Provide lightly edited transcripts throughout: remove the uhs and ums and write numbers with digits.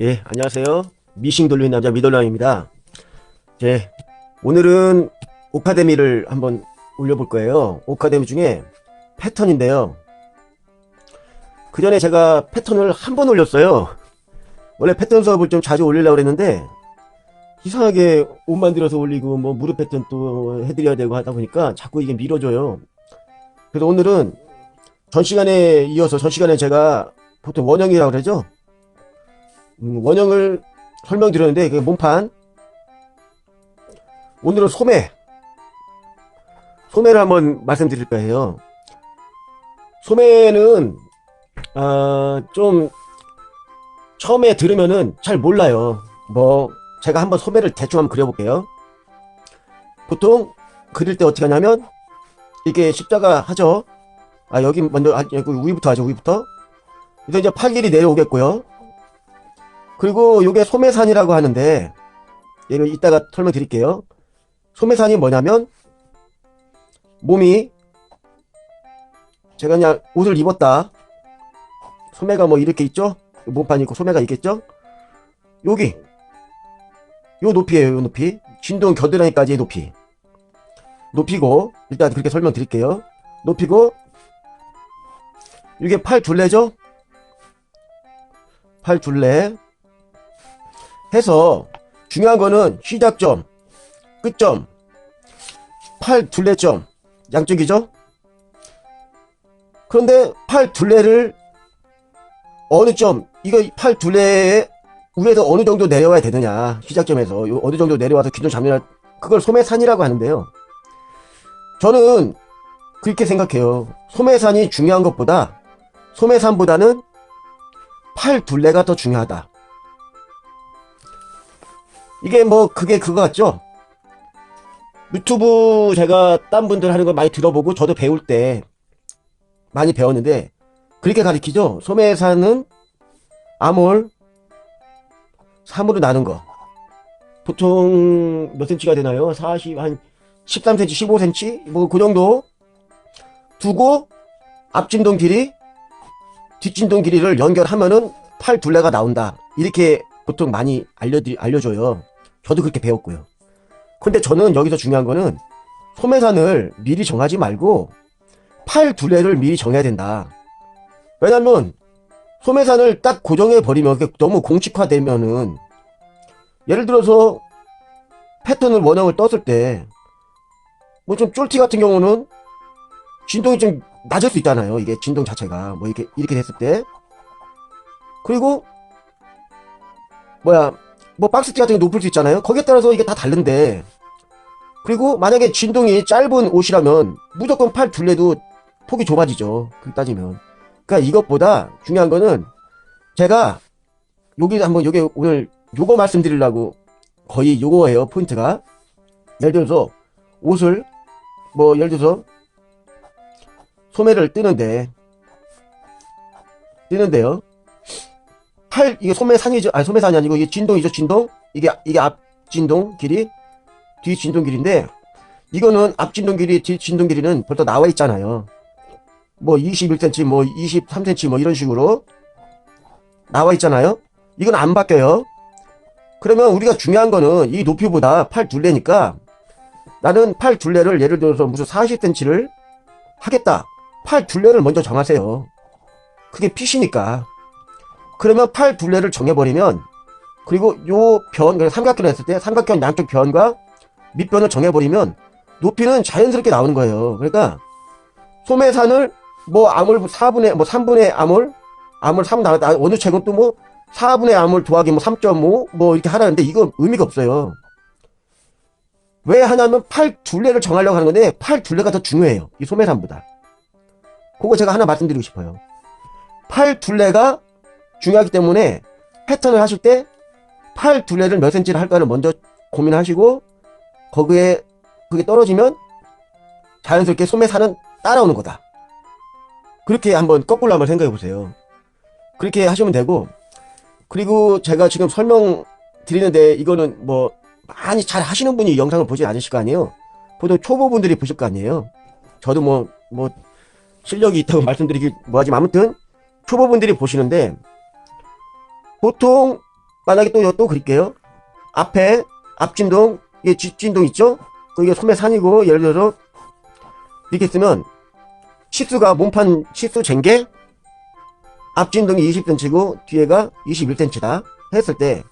예, 안녕하세요. 미싱 돌리는 남자 미돌랑입니다. 오늘은 오카데미를 한번 올려볼 거예요. 오카데미 중에 패턴인데요. 그 전에 제가 패턴을 한 번 올렸어요. 원래 패턴 수업을 좀 자주 올리려고 그랬는데, 이상하게 옷 만들어서 올리고, 뭐, 무릎 패턴 또 해드려야 되고 하다 보니까 자꾸 이게 미뤄져요. 그래서 오늘은 전 시간에 이어서 전 시간에 제가 보통 원형이라고 그러죠? 원형을 설명드렸는데, 그 몸판. 오늘은 소매를 한번 말씀드릴 거예요. 소매는, 좀, 처음에 들으면은 잘 몰라요. 제가 한번 소매를 대충 한번 그려볼게요. 보통, 그릴 때 어떻게 하냐면, 이게 십자가 하죠? 여기 먼저, 여기 위부터 하죠, 위부터. 그래서 이제 팔 길이 내려오겠고요. 그리고 요게 소매산이라고 하는데, 얘를 이따가 설명드릴게요. 소매산이 뭐냐면, 몸이, 제가 그냥 옷을 입었다. 소매가 뭐 이렇게 있죠? 몸판이 있고 소매가 있겠죠? 여기. 요 높이에요, 요 높이. 진동 겨드랑이까지의 높이. 높이고, 일단 그렇게 설명드릴게요. 높이고, 이게 팔 둘레죠? 팔 둘레. 해서, 중요한 거는 시작점, 끝점, 팔 둘레점, 양쪽이죠? 그런데 팔 둘레를 어느 점, 이거 팔 둘레에 위에서 어느 정도 내려와야 되느냐, 시작점에서 어느 정도 내려와서 기준 잡느냐, 그걸 소매산이라고 하는데요. 저는 그렇게 생각해요. 소매산이 중요한 것보다 소매산보다는 팔 둘레가 더 중요하다. 이게 그게 그거 같죠? 유튜브 제가 딴 분들 하는 거 많이 들어보고 저도 배울 때 많이 배웠는데 그렇게 가리키죠. 소매산은 암홀 3으로 나눈 거. 보통 몇 센치가 되나요? 40, 한 13cm, 15cm? 뭐 그 정도 두고 앞진동 길이, 뒷진동 길이를 연결하면은 팔 둘레가 나온다. 이렇게 보통 많이 알려줘요. 저도 그렇게 배웠고요. 근데 저는 여기서 중요한 거는 소매산을 미리 정하지 말고 팔 둘레를 미리 정해야 된다. 왜냐면 소매산을 딱 고정해 버리면 너무 공식화되면은, 예를 들어서 패턴을 원형을 떴을 때 뭐 좀 쫄티 같은 경우는 진동이 좀 낮을 수 있잖아요. 이게 진동 자체가 이렇게 됐을 때. 그리고 박스티 같은 게 높을 수 있잖아요. 거기에 따라서 이게 다 다른데, 그리고 만약에 진동이 짧은 옷이라면 무조건 팔 둘레도 폭이 좁아지죠. 그렇게 따지면. 그러니까 이것보다 중요한 거는, 제가 여기 한번 요게 오늘 요거 말씀드리려고, 거의 요거예요, 포인트가. 예를 들어서 옷을 예를 들어서 소매를 뜨는데요. 이게 소매산이죠. 소매산이 아니고 이게 진동이죠, 진동. 이게 앞 진동 길이, 뒤 진동 길인데, 이거는 앞 진동 길이, 뒤 진동 길이는 벌써 나와 있잖아요. 21cm, 23cm, 이런 식으로 나와 있잖아요. 이건 안 바뀌어요. 그러면 우리가 중요한 거는 이 높이보다 팔 둘레니까, 나는 팔 둘레를 예를 들어서 무슨 40cm를 하겠다. 팔 둘레를 먼저 정하세요. 그게 핏이니까. 그러면 팔 둘레를 정해버리면, 그리고 요 변, 삼각형을 했을 때 삼각형 양쪽 변과 밑변을 정해버리면 높이는 자연스럽게 나오는 거예요. 그러니까 소매산을 암홀 3분의 암홀 3 나왔다. 어느 책은 또 4분의 암홀 더하기 3.5 이렇게 하라는데, 이거 의미가 없어요. 왜 하냐면 팔 둘레를 정하려고 하는 건데, 팔 둘레가 더 중요해요, 이 소매산보다. 그거 제가 하나 말씀드리고 싶어요. 팔 둘레가 중요하기 때문에 패턴을 하실 때 팔 둘레를 몇 센치를 할까를 먼저 고민하시고, 그게 떨어지면 자연스럽게 소매산은 따라오는 거다. 그렇게 한번 거꾸로 한번 생각해 보세요. 그렇게 하시면 되고, 그리고 제가 지금 설명 드리는데, 이거는 많이 잘 하시는 분이 영상을 보지 않으실 거 아니에요. 보통 초보분들이 보실 거 아니에요. 저도 실력이 있다고 말씀드리기 뭐하지만, 아무튼 초보분들이 보시는데, 보통 만약에 또 그릴게요. 앞에 앞진동, 이게 뒷진동 있죠? 이게 소매산이고, 예를 들어서 이렇게 쓰면 치수가 몸판 치수 잰게 앞진동이 20cm고 뒤에가 21cm다 했을 때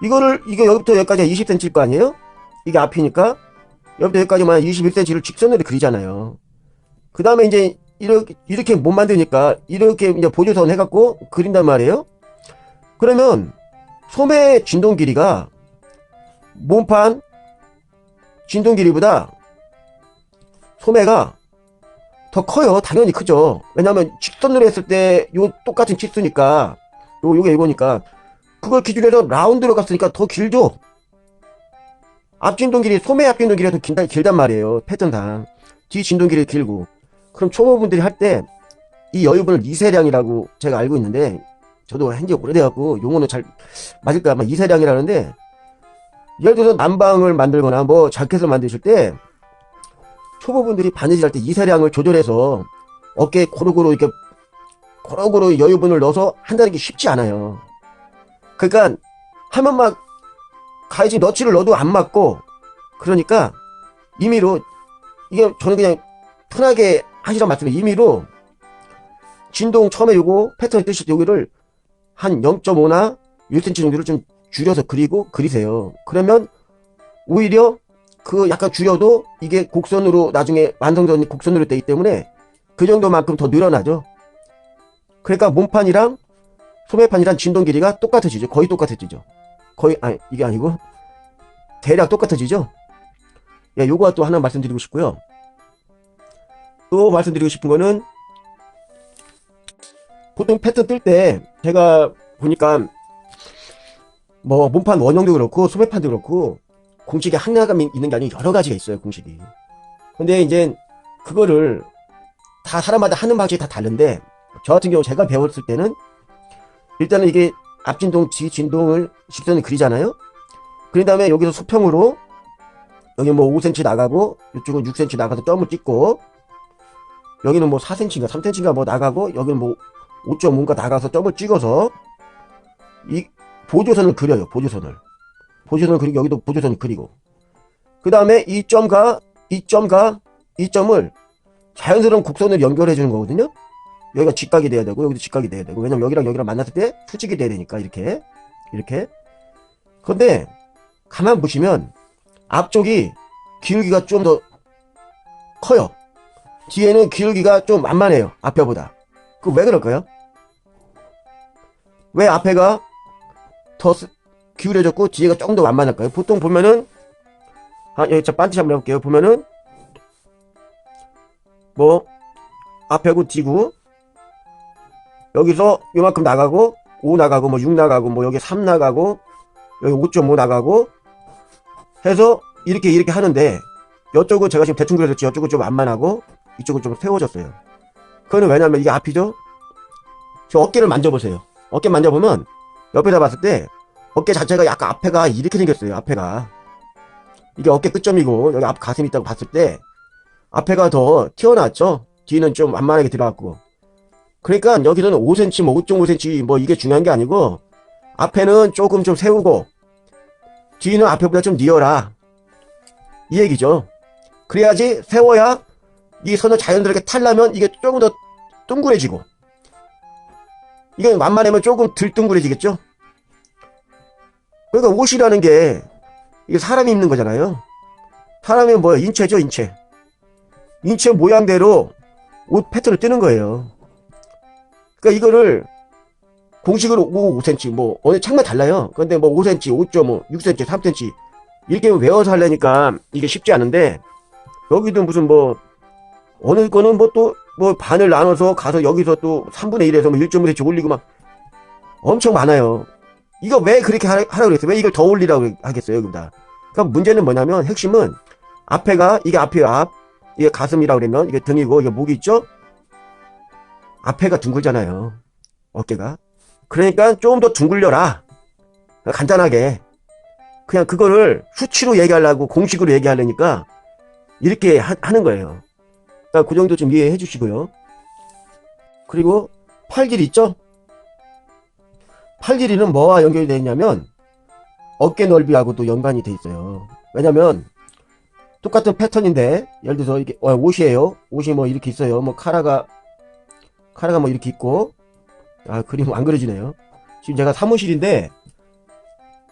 이거 여기부터 여기까지가 20cm일 거 아니에요? 이게 앞이니까 여기부터 여기까지만 21cm를 직선으로 그리잖아요. 그 다음에 이제 이렇게 못 만드니까 이렇게 이제 보조선 해갖고 그린단 말이에요. 그러면 소매 진동 길이가 몸판 진동 길이보다 소매가 더 커요. 당연히 크죠. 왜냐면 직선으로 했을 때 요 똑같은 치수니까 요게 이거니까 그걸 기준으로 해서 라운드로 갔으니까 더 길죠. 앞진동 길이 소매 앞진동 길이가 더 길단 말이에요. 패턴상 뒤 진동 길이 길고. 그럼 초보분들이 할 때 이 여유분을 이세량이라고 제가 알고 있는데 저도 한지 오래돼갖고 용어는 잘 맞을까 아마 이세량이라는데 예를 들어서 난방을 만들거나 뭐 자켓을 만드실 때 초보분들이 바느질 할 때 이세량을 조절해서 어깨에 고루고루 이렇게 고루고루 여유분을 넣어서 한다는 게 쉽지 않아요. 그러니까 하면 막 가야지 너치를 넣어도 안 맞고 그러니까 임의로 이게 저는 그냥 편하게 하시란 말씀에 임의로 진동 처음에 요거 패턴 뜨실 때 여기를 한 0.5나 1cm 정도를 좀 줄여서 그리세요. 그러면 오히려 그 약간 줄여도 이게 곡선으로 나중에 완성된 곡선으로 되기 때문에 그 정도만큼 더 늘어나죠. 그러니까 몸판이랑 소매판이랑 진동 길이가 똑같아지죠. 거의 똑같아지죠. 이게 아니고 대략 똑같아지죠. 예, 요거 또 하나 말씀드리고 싶고요. 또 말씀드리고 싶은 거는 보통 패턴 뜰 때 제가 보니까 뭐 몸판 원형도 그렇고 소매판도 그렇고 공식에 하나가 있는 게 아니고 여러 가지가 있어요. 공식이. 근데 이제 그거를 다 사람마다 하는 방식이 다 다른데 저 같은 경우 제가 배웠을 때는 일단은 이게 앞진동 뒤진동을 직선을 그리잖아요. 그린 다음에 여기서 수평으로 여기 뭐 5cm 나가고 이쪽은 6cm 나가서 점을 찍고 여기는 뭐 4cm인가 3cm인가 뭐 나가고 여기는 뭐 5.5인가 나가서 점을 찍어서 이 보조선을 그려요. 보조선을 그리고 여기도 보조선을 그리고 그 다음에 이 점을 자연스러운 곡선으로 연결해 주는 거거든요. 여기가 직각이 돼야 되고 여기도 직각이 돼야 되고 왜냐면 여기랑 만났을 때 수직이 돼야 되니까 이렇게 근데 가만 보시면 앞쪽이 기울기가 좀 더 커요. 뒤에는 기울기가 좀 만만해요. 앞에보다. 그 왜 그럴까요? 왜 앞에가 더 기울여졌고 뒤에가 조금 더 만만할까요? 보통 보면은 여기 자 반드시 한번 해볼게요. 보면은 뭐 앞에고 뒤고 여기서 요만큼 나가고 5 나가고 뭐 6 나가고 뭐 여기 3 나가고 여기 5.5 나가고 해서 이렇게 하는데 이쪽은 제가 지금 대충 그려졌지 이쪽은 좀 완만하고 이쪽은 좀 세워졌어요. 그거는 왜냐면 이게 앞이죠. 저 어깨를 만져보세요. 어깨 만져보면 옆에다 봤을 때 어깨 자체가 약간 앞에가 이렇게 생겼어요. 앞에가 이게 어깨 끝점이고 여기 앞 가슴이 있다고 봤을 때 앞에가 더 튀어나왔죠. 뒤는 좀 완만하게 들어갔고 그러니까 여기는 5cm 뭐 5.5cm 뭐 이게 중요한 게 아니고 앞에는 조금 좀 세우고 뒤는 앞에보다 좀 뉘어라 이 얘기죠. 그래야지 세워야 이 선을 자연스럽게 타려면 이게 조금 더 둥그레지고 이게 완만하면 조금 덜 둥그레지겠죠. 그러니까 옷이라는 게 이게 사람이 입는 거잖아요. 사람이 뭐야? 인체죠. 인체 모양대로 옷 패턴을 뜨는 거예요. 그러니까 이거를 공식으로 5cm 뭐 어느 창만 달라요. 근데 뭐 5cm, 5.5, 6cm, 3cm 이렇게 외워서 하려니까 이게 쉽지 않은데 여기도 무슨 뭐 어느 거는 뭐 또 뭐 반을 나눠서 가서 여기서 또 3분의 1에서 뭐 1.5cm 올리고 막 엄청 많아요. 이거 왜 그렇게 하라고 그랬어요? 왜 이걸 더 올리라고 하겠어요? 여기다. 그러니까 문제는 뭐냐면 핵심은 앞에가 이게 앞이에요. 앞 이게 가슴이라고 그러면 이게 등이고 이게 목이 있죠? 앞에가 둥글잖아요. 어깨가. 그러니까 좀 더 둥글려라. 간단하게. 그냥 그거를 수치로 얘기하려고 공식으로 얘기하려니까 이렇게 하는 거예요. 그러니까 그 정도 좀 이해해 주시고요. 그리고 팔 길이 있죠? 팔 길이는 뭐와 연결이 되어 있냐면 어깨 넓이하고도 연관이 돼 있어요. 왜냐면 똑같은 패턴인데 예를 들어서 이게 옷이에요. 옷이 뭐 이렇게 있어요. 뭐 카라가 뭐 이렇게 있고, 그림 안 그려지네요. 지금 제가 사무실인데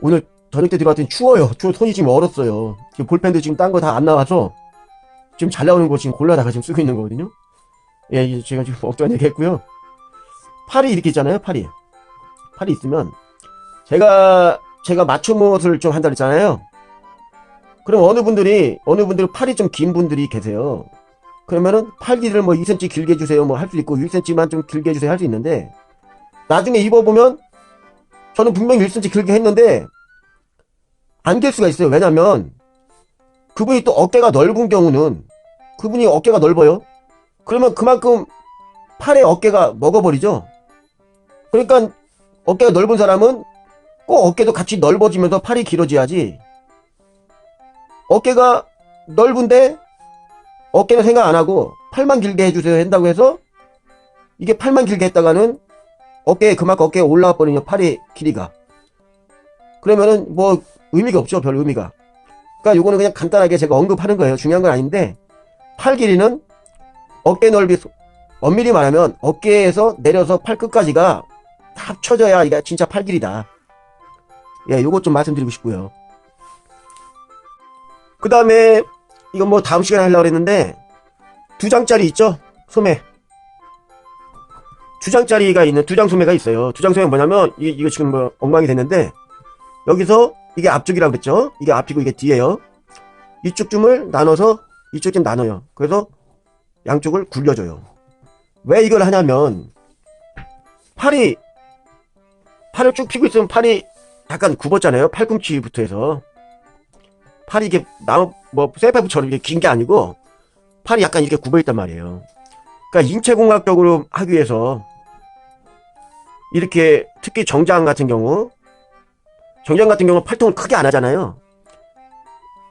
오늘 저녁 때 들어왔더니 추워요. 손이 지금 얼었어요. 지금 볼펜도 지금 딴 거 다 안 나와서 지금 잘 나오는 거 지금 골라다가 지금 쓰고 있는 거거든요. 예, 제가 지금 엉뚱한 얘기 했고요. 팔이 이렇게 있잖아요. 팔이 있으면 제가 맞춤 옷을 좀 한다 그랬잖아요. 그럼 어느 분들이 팔이 좀 긴 분들이 계세요. 그러면은 팔 길이를 뭐 2cm 길게 해주세요 뭐 할 수 있고 1cm만 좀 길게 해주세요 할 수 있는데, 나중에 입어보면 저는 분명히 1cm 길게 했는데 안 될 수가 있어요. 왜냐면 그분이 또 어깨가 넓은 경우는, 그분이 어깨가 넓어요. 그러면 그만큼 팔의 어깨가 먹어버리죠. 그러니까 어깨가 넓은 사람은 꼭 어깨도 같이 넓어지면서 팔이 길어져야지, 어깨가 넓은데 어깨는 생각 안 하고 팔만 길게 해주세요 한다고 해서 이게 팔만 길게 했다가는 어깨에 그만큼 어깨에 올라와 버리냐, 팔의 길이가. 그러면은 뭐 의미가 없죠. 별 의미가. 그러니까 요거는 그냥 간단하게 제가 언급하는 거예요. 중요한 건 아닌데, 팔 길이는 어깨 넓이, 엄밀히 말하면 어깨에서 내려서 팔 끝까지가 다 합쳐져야 이게 진짜 팔 길이다. 예, 요것 좀 말씀드리고 싶고요. 그 다음에 이건 뭐 다음 시간에 하려고 했는데, 2장짜리 있죠? 소매. 2장짜리가 있는 2장 소매가 있어요. 2장 소매가 뭐냐면 이거 지금 뭐 엉망이 됐는데, 여기서 이게 앞쪽이라고 그랬죠? 이게 앞이고 이게 뒤에요. 이쪽 줌을 나눠서 이쪽 좀 나눠요. 그래서 양쪽을 굴려줘요. 왜 이걸 하냐면, 팔을 쭉 펴고 있으면 팔이 약간 굽었잖아요. 팔꿈치부터 해서. 팔이 이게 셀파이프처럼 이렇게 긴 게 아니고 팔이 약간 이렇게 굽어 있단 말이에요. 그러니까 인체공학적으로 하기 위해서 이렇게, 특히 정장 같은 경우 팔통을 크게 안 하잖아요.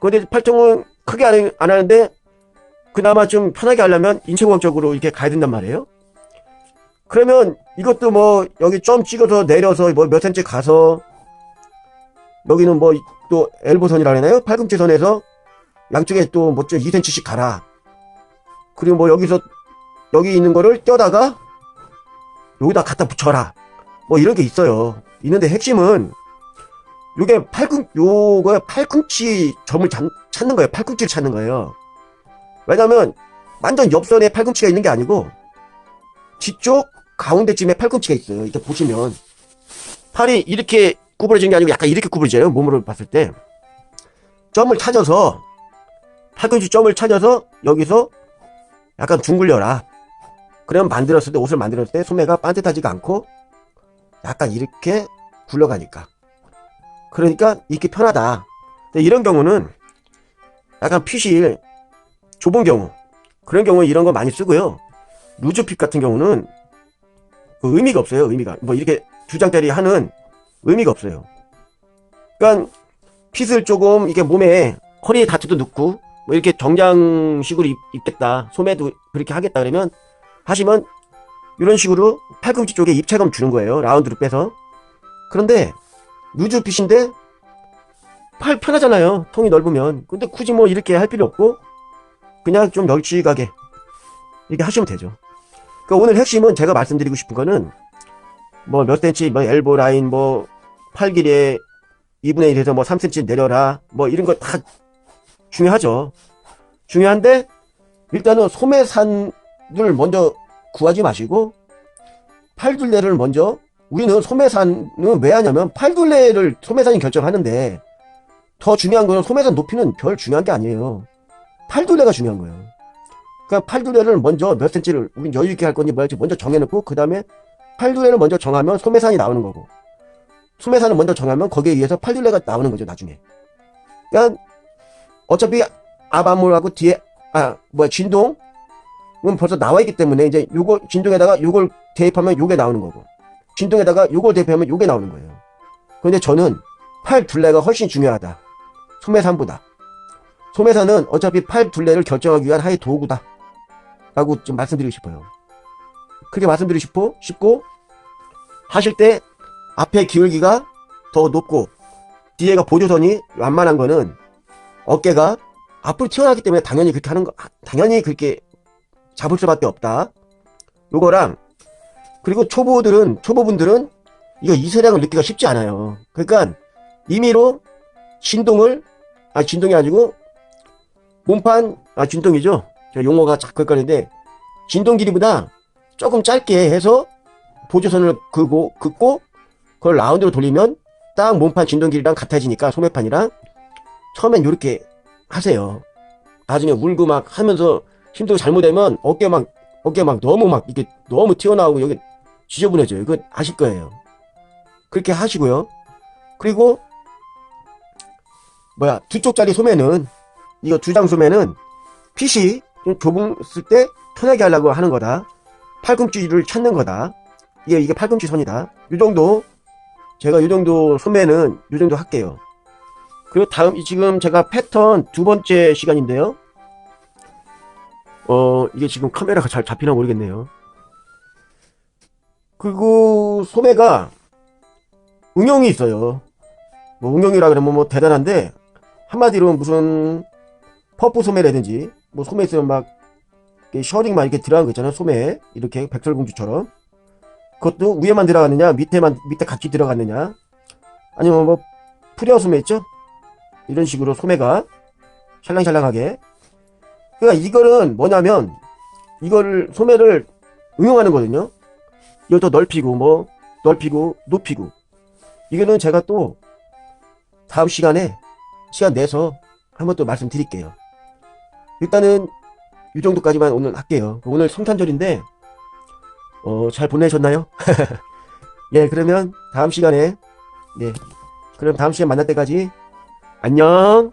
근데 팔통은 크게 안 하는데 그나마 좀 편하게 하려면 인체공학적으로 이렇게 가야 된단 말이에요. 그러면 이것도 뭐 여기 점 찍어서 내려서 뭐 몇 cm 가서, 여기는 뭐 또 엘보선이라 하나요? 팔꿈치 선에서 양쪽에 또 뭐 좀 2cm씩 가라. 그리고 뭐 여기 있는 거를 떼다가 여기다 갖다 붙여라. 뭐 이런 게 있어요. 있는데 핵심은 요게 팔꿈치 점을 찾는 거예요. 팔꿈치를 찾는 거예요. 왜냐면 완전 옆선에 팔꿈치가 있는 게 아니고 뒤쪽 가운데쯤에 팔꿈치가 있어요. 이렇게 보시면 팔이 이렇게 구부러지는 게 아니고 약간 이렇게 구부러져요. 몸으로 봤을 때. 팔꿈치 점을 찾아서 여기서 약간 둥글려라. 그러면 옷을 만들었을 때 소매가 반듯하지가 않고 약간 이렇게 굴러가니까. 그러니까 입기 편하다. 근데 이런 경우는 약간 핏이 좁은 경우, 그런 경우에 이런 거 많이 쓰고요. 루즈핏 같은 경우는 그 의미가 없어요. 의미가 뭐 이렇게 2장짜리 하는 의미가 없어요. 그러니까 핏을 조금 이게 몸에 허리에 다트도 넣고 뭐 이렇게 정장식으로 입겠다, 소매도 그렇게 하겠다 그러면 하시면 이런 식으로 팔꿈치 쪽에 입체감 주는 거예요. 라운드로 빼서. 그런데 루즈핏인데 팔 편하잖아요. 통이 넓으면. 근데 굳이 뭐 이렇게 할 필요 없고 그냥 좀 널찍하게 이렇게 하시면 되죠. 그러니까 오늘 핵심은 제가 말씀드리고 싶은 거는 뭐 몇 cm, 뭐 엘보 라인, 뭐 팔 길이에 2분의 1에서 뭐 3cm 내려라, 뭐 이런 거 다 중요하죠. 중요한데 일단은 소매산을 먼저 구하지 마시고 팔둘레를 먼저, 우리는 소매산은 왜 하냐면 팔둘레를 소매산이 결정하는데, 더 중요한 거는 소매산 높이는 별 중요한 게 아니에요. 팔둘레가 중요한 거예요. 그러니까 팔둘레를 먼저 몇 cm를 우린 여유 있게 할 건지 뭐할지 먼저 정해놓고 그 다음에 팔둘레를 먼저 정하면 소매산이 나오는 거고, 소매산을 먼저 정하면 거기에 의해서 팔둘레가 나오는 거죠 나중에. 그러니까 어차피 앞안무하고 뒤에 진동은 벌써 나와 있기 때문에 이제 요거 진동에다가 요걸 대입하면 요게 나오는 거고, 진동에다가 요걸 대입하면 요게 나오는 거예요. 그런데 저는 팔 둘레가 훨씬 중요하다, 소매산보다. 소매산은 어차피 팔 둘레를 결정하기 위한 하나의 도구다 라고 좀 말씀드리고 싶어요. 그렇게 말씀드리고 싶고, 하실 때 앞에 기울기가 더 높고 뒤에가 보조선이 완만한 거는 어깨가 앞으로 튀어나왔기 때문에 당연히 그렇게 하는 거, 당연히 그렇게 잡을 수밖에 없다. 요거랑, 그리고 초보분들은 이거 이세량을 넣기가 쉽지 않아요. 그러니까 임의로 진동이 아니고 몸판, 진동이죠. 제가 용어가 자꾸 헷갈리는데, 진동 길이보다 조금 짧게 해서 보조선을 긋고 그걸 라운드로 돌리면 딱 몸판 진동 길이랑 같아지니까 소매판이랑 처음엔 요렇게 하세요. 나중에 울고 막 하면서 힘들고 잘못되면 어깨 막 너무 막 이게 너무 튀어나오고 여기 지저분해져요. 이거 아실 거예요. 그렇게 하시고요. 그리고 두 쪽짜리 소매는, 이거 두장 소매는 핏이 좀 좁았을 때 편하게 하려고 하는 거다. 팔꿈치를 찾는 거다. 이게 팔꿈치 선이다. 제가 요 정도 소매는 요 정도 할게요. 그리고 지금 제가 패턴 두 번째 시간인데요. 이게 지금 카메라가 잘 잡히나 모르겠네요. 그리고 소매가 응용이 있어요. 응용이라 그러면 대단한데, 한마디로 무슨 퍼프 소매라든지, 소매 있으면 막 셔링 막 이렇게 들어간 거 있잖아요. 소매 이렇게 백설공주처럼. 그것도 위에만 들어갔느냐 밑에 같이 들어갔느냐, 아니면 프리어 소매 있죠. 이런 식으로 소매가 샬랑샬랑하게. 그러니까 이거는 뭐냐면, 이거를 소매를 응용하는 거거든요. 이걸 더 넓히고 높이고. 이거는 제가 또 다음 시간에 시간 내서 한번 또 말씀드릴게요. 일단은 이 정도까지만 오늘 할게요. 오늘 성탄절인데 잘 보내셨나요? 예, 그러면 다음 시간에, 그럼 다음 시간 만날 때까지 안녕.